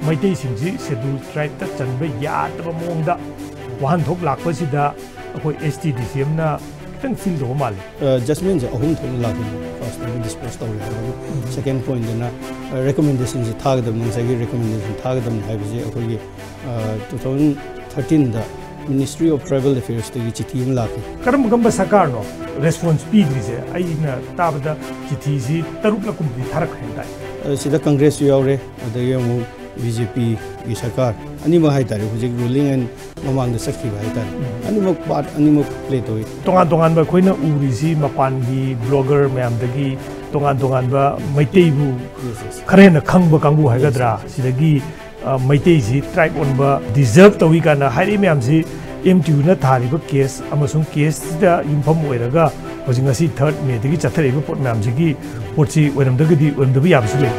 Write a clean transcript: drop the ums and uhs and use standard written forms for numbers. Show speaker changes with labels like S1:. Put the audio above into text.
S1: Meitei singsi schedule tribe ta chanba yadaba mongda wahan thok lakpa sida akoi STDCM na kitang feel do mal
S2: judgment je ahum thok lakpa first time discuss taw second point na recommendation je thagdam nang recommendation thagdam haibje akoi 2013 da Ministry of Tribal Affairs to chithi laki
S1: karam gamba sakar no response pidrise aina tabda chithi si taruk la kum tharak hendai
S2: sida Congress yaure adayamu BJP gi sarkar anima hai tare hujik ruling and mamang da sakhi hai tare anima part anima play toy
S1: tongan ba khoina uri si mapan gi blogger mayam dagi tongan ba Meitei bu kharena khangba kangbu hai gadra sidagi Meitei si tribe on ba deserve tawi kana hari mayam si MTU na thari ba case amasung case da yumpham oiraga hojing asi 3rd May dagi chathare ba pot mayam si gi potsi oiram dagi di oiram da bi yam su le